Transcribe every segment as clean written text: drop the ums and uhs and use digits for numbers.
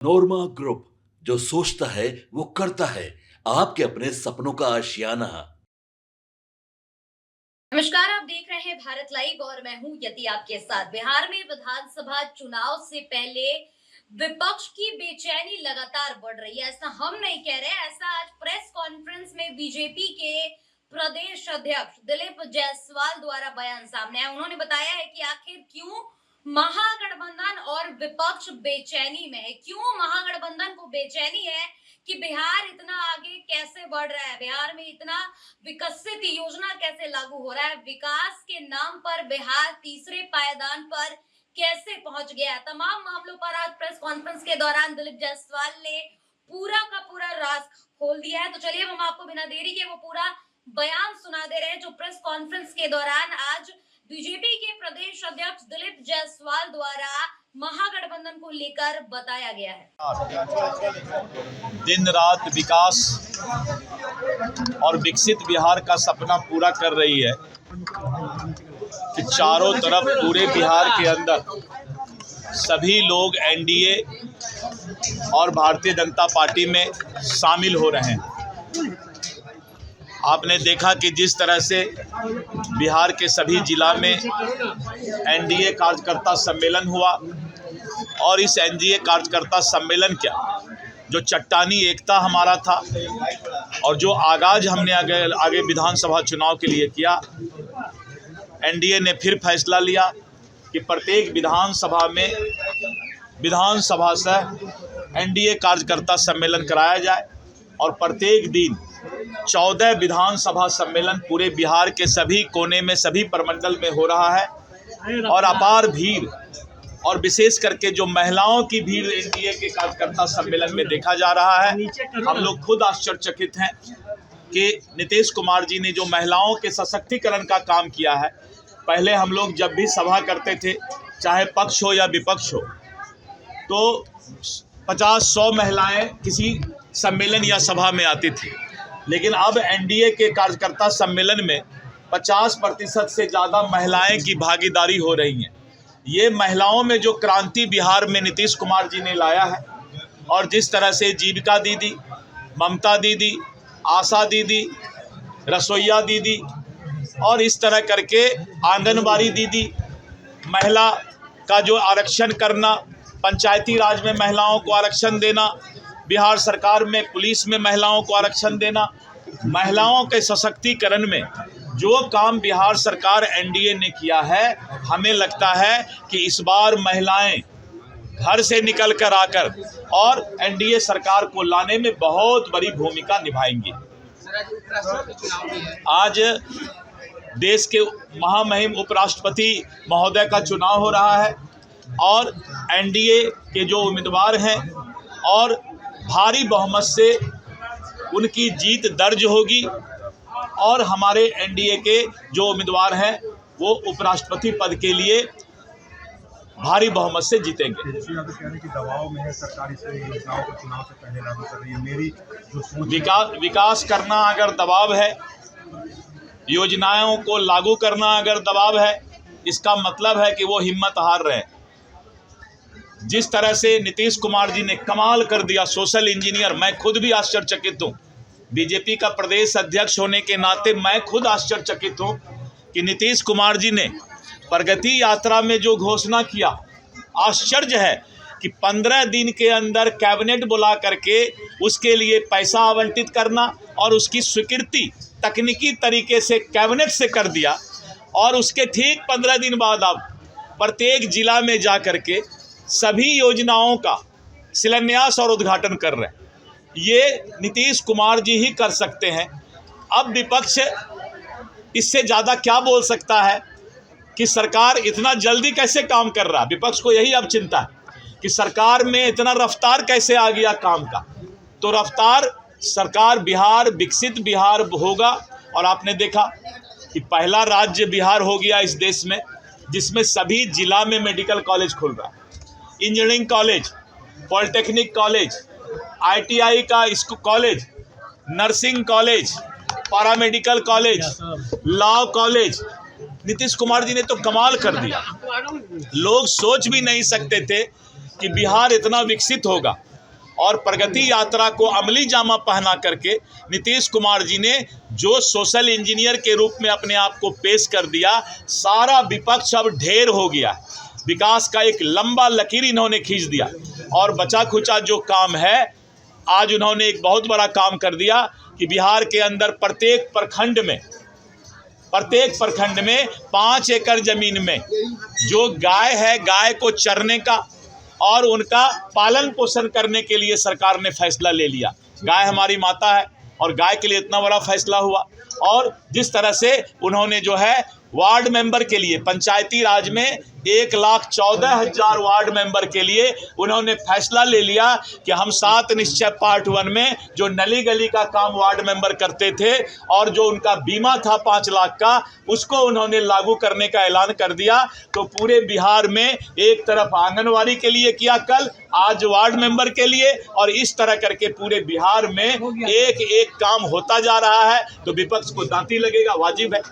नोरमा group, जो सोचता है वो करता है। आपके अपने सपनों का आशियाना। नमस्कार, आप देख रहे हैं भारत लाइव और मैं हूं यति आपके साथ। बिहार में विधानसभा चुनाव से पहले विपक्ष की बेचैनी लगातार बढ़ रही है। ऐसा हम नहीं कह रहे, ऐसा आज प्रेस कॉन्फ्रेंस में बीजेपी के प्रदेश अध्यक्ष दिलीप जायसवाल द्वारा बयान सामने आया। उन्होंने बताया है कि आखिर क्यों महागठबंधन और विपक्ष बेचैनी में है, क्यों महागठबंधन को बेचैनी है कि बिहार इतना आगे कैसे बढ़ रहा है, बिहार में इतना विकसित योजना कैसे लागू हो रहा है, विकास के नाम पर बिहार तीसरे पायदान पर कैसे पहुंच गया। तमाम मामलों पर आज प्रेस कॉन्फ्रेंस के दौरान दिलीप जायसवाल ने पूरा का पूरा राज खोल दिया है। तो चलिए हम आपको बिना देरी के वो पूरा बयान सुना दे रहे हैं जो प्रेस कॉन्फ्रेंस के दौरान आज बीजेपी के प्रदेश अध्यक्ष दिलीप जायसवाल द्वारा महागठबंधन को लेकर बताया गया है। दिन रात विकास और विकसित बिहार का सपना पूरा कर रही है कि चारों तरफ पूरे बिहार के अंदर सभी लोग एनडीए और भारतीय जनता पार्टी में शामिल हो रहे हैं। आपने देखा कि जिस तरह से बिहार के सभी जिला में एनडीए कार्यकर्ता सम्मेलन हुआ और इस एनडीए कार्यकर्ता सम्मेलन क्या जो चट्टानी एकता हमारा था और जो आगाज हमने आगे विधानसभा चुनाव के लिए किया, एनडीए ने फिर फैसला लिया कि प्रत्येक विधानसभा से एनडीए कार्यकर्ता सम्मेलन कराया जाए और प्रत्येक दिन 14 विधानसभा सम्मेलन पूरे बिहार के सभी कोने में सभी प्रमंडल में हो रहा है और अपार भीड़ और विशेष करके जो महिलाओं की भीड़ एनडीए के कार्यकर्ता सम्मेलन में देखा जा रहा है। हम लोग खुद आश्चर्यचकित हैं कि नीतीश कुमार जी ने जो महिलाओं के सशक्तिकरण का काम किया है। पहले हम लोग जब भी सभा करते थे, चाहे पक्ष हो या विपक्ष हो, तो 50-100 महिलाएं किसी सम्मेलन या सभा में आती थी, लेकिन अब एनडीए के कार्यकर्ता सम्मेलन में 50% से ज़्यादा महिलाएं की भागीदारी हो रही हैं। ये महिलाओं में जो क्रांति बिहार में नीतीश कुमार जी ने लाया है और जिस तरह से जीविका दीदी, ममता दीदी, आशा दीदी, रसोईया दीदी और इस तरह करके आंगनबाड़ी दीदी, महिला का जो आरक्षण करना, पंचायती राज में महिलाओं को आरक्षण देना, बिहार सरकार में पुलिस में महिलाओं को आरक्षण देना, महिलाओं के सशक्तिकरण में जो काम बिहार सरकार एनडीए ने किया है, हमें लगता है कि इस बार महिलाएं घर से निकल कर आकर और एनडीए सरकार को लाने में बहुत बड़ी भूमिका निभाएंगी। आज देश के महामहिम उपराष्ट्रपति महोदय का चुनाव हो रहा है और एनडीए के जो उम्मीदवार हैं और भारी बहुमत से उनकी जीत दर्ज होगी और हमारे एनडीए के जो उम्मीदवार हैं वो उपराष्ट्रपति पद के लिए भारी बहुमत से जीतेंगे। विकास करना अगर दबाव है, योजनाओं को लागू करना अगर दबाव है, इसका मतलब है कि वो हिम्मत हार रहे हैं। जिस तरह से नीतीश कुमार जी ने कमाल कर दिया, सोशल इंजीनियर, मैं खुद भी आश्चर्यचकित हूँ। बीजेपी का प्रदेश अध्यक्ष होने के नाते मैं खुद आश्चर्यचकित हूँ कि नीतीश कुमार जी ने प्रगति यात्रा में जो घोषणा किया, आश्चर्य है कि 15 दिन के अंदर कैबिनेट बुला करके उसके लिए पैसा आवंटित करना और उसकी स्वीकृति तकनीकी तरीके से कैबिनेट से कर दिया और उसके ठीक 15 दिन बाद अब प्रत्येक जिला में जा करके सभी योजनाओं का शिलान्यास और उद्घाटन कर रहे हैं। ये नीतीश कुमार जी ही कर सकते हैं। अब विपक्ष इससे ज़्यादा क्या बोल सकता है कि सरकार इतना जल्दी कैसे काम कर रहा है। विपक्ष को यही अब चिंता है कि सरकार में इतना रफ्तार कैसे आ गया काम का। तो रफ्तार सरकार बिहार विकसित बिहार होगा और आपने देखा कि पहला राज्य बिहार हो गया इस देश में जिसमें सभी जिला में मेडिकल कॉलेज खुल रहा है, engineering college, polytechnic college, ITI का college, nursing college, paramedical college, law college. Nitish Kumar ji ने तो कमाल कर दिया। लोग सोच भी नहीं सकते थे कि बिहार इतना विकसित होगा। और प्रगति यात्रा को अमली जामा पहना करके नीतीश कुमार जी ने जो सोशल इंजीनियर के रूप में अपने आप को पेश कर दिया, सारा विपक्ष अब ढेर हो गया। विकास का एक लंबा लकीर इन्होंने खींच दिया और बचा खुचा जो काम है, आज उन्होंने एक बहुत बड़ा काम कर दिया कि बिहार के अंदर प्रत्येक प्रखंड में 5 एकड़ जमीन में जो गाय है, गाय को चरने का और उनका पालन पोषण करने के लिए सरकार ने फैसला ले लिया। गाय हमारी माता है और गाय के लिए इतना बड़ा फैसला हुआ। और जिस तरह से उन्होंने जो है वार्ड मेंबर के लिए पंचायती राज में 1,14,000 वार्ड मेंबर के लिए उन्होंने फैसला ले लिया कि हम 7 निश्चय पार्ट 1 में जो नली गली का काम वार्ड मेंबर करते थे और जो उनका बीमा था 5 लाख का, उसको उन्होंने लागू करने का ऐलान कर दिया। तो पूरे बिहार में एक तरफ आंगनवाड़ी के लिए किया कल, आज वार्ड मेंबर के लिए, और इस तरह करके पूरे बिहार में एक एक काम होता जा रहा है। तो विपक्ष को दांती लगेगा, वाजिब है।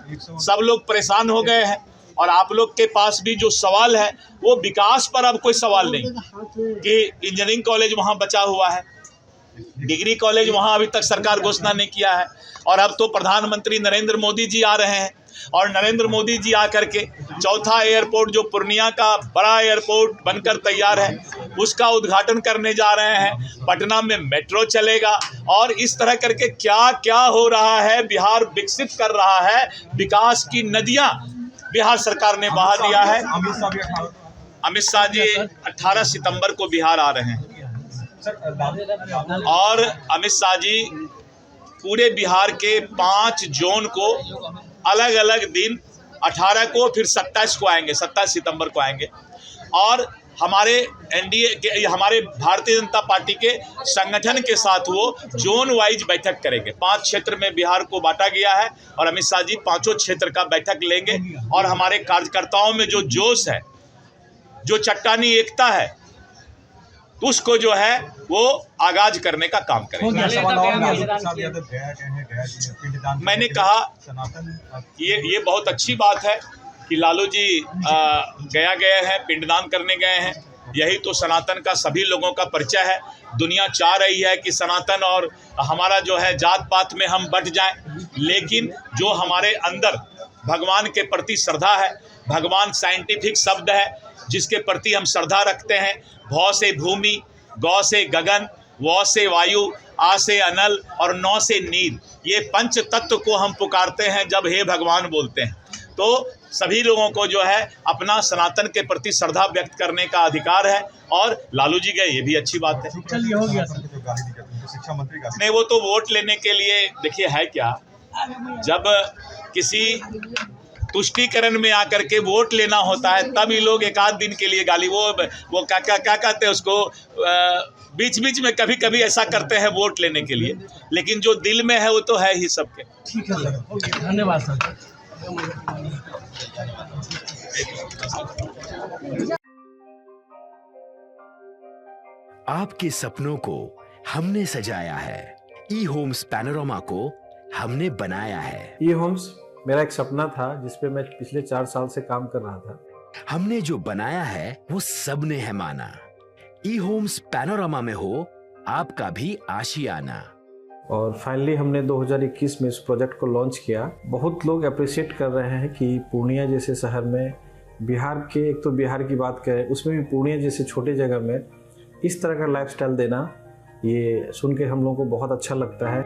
सब लोग परेशान हो गए हैं और आप लोग के पास भी जो सवाल है वो विकास पर अब कोई सवाल नहीं कि इंजीनियरिंग कॉलेज वहाँ बचा हुआ है, डिग्री कॉलेज वहाँ अभी तक सरकार घोषणा नहीं किया है। और अब तो प्रधानमंत्री नरेंद्र मोदी जी आ रहे हैं और नरेंद्र मोदी जी आकर के चौथा एयरपोर्ट जो पूर्णिया का बड़ा एयरपोर्ट बनकर तैयार है उसका उद्घाटन करने जा रहे हैं। पटना में मेट्रो चलेगा और इस तरह करके क्या क्या हो रहा है। बिहार विकसित कर रहा है, विकास की नदियां बिहार सरकार ने बहा दिया है। अमित शाह जी 18 सितंबर को बिहार आ रहे हैं और अमित शाह जी पूरे बिहार के 5 जोन को अलग अलग दिन 18 को फिर 27 को आएंगे, 27 सितंबर को आएंगे और हमारे एनडीए के, हमारे भारतीय जनता पार्टी के संगठन के साथ वो जोन वाइज बैठक करेंगे। 5 क्षेत्र में बिहार को बांटा गया है और अमित शाह जी 5 क्षेत्र का बैठक लेंगे और हमारे कार्यकर्ताओं में जो जोश है, जो चट्टानी एकता है, उसको जो है वो आगाज करने का काम करेंगे। मैंने कहा ये बहुत अच्छी बात है कि लालू जी गया गए हैं, पिंडदान करने गए हैं। यही तो सनातन का सभी लोगों का परिचय है। दुनिया चाह रही है कि सनातन और हमारा जो है जात पात में हम बट जाएं, लेकिन जो हमारे अंदर भगवान के प्रति श्रद्धा है, भगवान साइंटिफिक शब्द है जिसके प्रति हम श्रद्धा रखते हैं। भौ से भूमि, गौ से गगन, वौ से वायु, आ से अनल और नौ से नीर, ये 5 तत्व को हम पुकारते हैं जब हे भगवान बोलते हैं। तो सभी लोगों को जो है अपना सनातन के प्रति श्रद्धा व्यक्त करने का अधिकार है और लालू जी गए, ये भी अच्छी बात है। चलिए हो गया शिक्षा मंत्री का नहीं, वो तो वोट लेने के लिए देखिए है क्या, जब किसी तुष्टीकरण में आकर के वोट लेना होता है तब ये लोग एक आध दिन के लिए गाली, वो क्या कहते हैं उसको, बीच बीच में कभी कभी ऐसा करते हैं वोट लेने के लिए, लेकिन जो दिल में है वो तो है ही सबके। ठीक है सर, ओके, धन्यवाद सर। आपके सपनों को हमने सजाया है, ई होम्स पैनोरमा को हमने बनाया है। ई होम्स मेरा एक सपना था जिस पे मैं पिछले 4 साल से काम कर रहा था। हमने जो बनाया है वो सबने है माना। ई होम्स पैनोरमा में हो आपका भी आशियाना। और फाइनली हमने 2021 में इस प्रोजेक्ट को लॉन्च किया। बहुत लोग अप्रिशिएट कर रहे हैं कि पूर्णिया जैसे शहर में, बिहार के, एक तो बिहार की बात करें उसमें भी पूर्णिया जैसे छोटे जगह में इस तरह का लाइफस्टाइल देना, ये सुन के हम लोगों को बहुत अच्छा लगता है।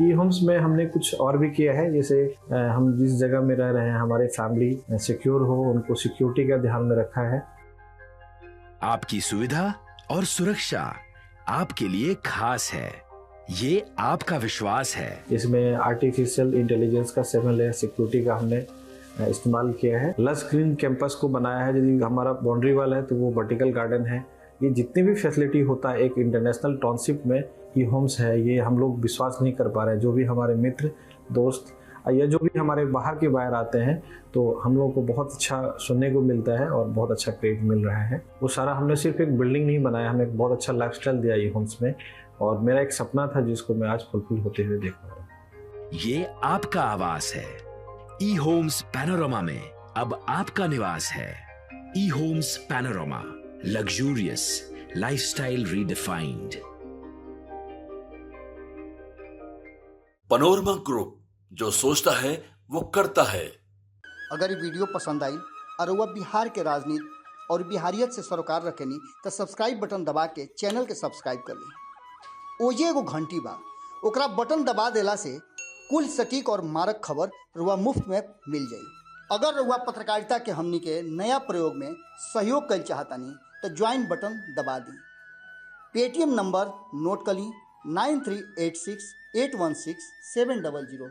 ई होम्स में हमने कुछ और भी किया है, जैसे हम जिस जगह में रह रहे हैं हमारे फैमिली सिक्योर हो, उनको सिक्योरिटी का ध्यान में रखा है। आपकी सुविधा और सुरक्षा आपके लिए खास है, ये आपका विश्वास है। इसमें आर्टिफिशियल इंटेलिजेंस का 7 लेयर सिक्योरिटी का हमने इस्तेमाल किया है। लस ग्रीन कैंपस को बनाया है। यदि हमारा बाउंड्री वाल है तो वो वर्टिकल गार्डन है। ये जितनी भी फैसिलिटी होता है एक इंटरनेशनल टाउनशिप में ई होम्स है, ये हम लोग विश्वास नहीं कर पा रहे हैं। जो भी हमारे मित्र दोस्त या जो भी हमारे बाहर के बाहर आते हैं तो हम लोगों को बहुत अच्छा सुनने को मिलता है और बहुत अच्छा क्रेडिट मिल रहा है। वो सारा हमने सिर्फ एक बिल्डिंग नहीं बनाया, हमें एक बहुत अच्छा लाइफस्टाइल दिया ई होम्स में, और मेरा एक सपना था जिसको मैं आज फुलफिल होते हुए देख पा रहा हूँ। ये आपका आवास है। ई होम्स पैनोरमा में अब आपका निवास है। ई homes Panorama, Luxurious lifestyle redefined. Panorama group, जो सोचता है वो करता है। अगर ये वीडियो पसंद आई और वह बिहार के राजनीति और बिहारियत से सरोकार रखेनी तो सब्सक्राइब बटन दबा के चैनल के सब्सक्राइब कर ली। ओजे एगो घंटी बा, ओकरा बटन दबा देला से कुल सटीक और मारक खबर रुआ मुफ्त में मिल जाई। अगर रुआ पत्रकारिता के हमनी के नया प्रयोग में सहयोग कर चाहतानी तो ज्वाइन बटन दबा दी। पेटीएम नंबर नोट कर ली 9386816700।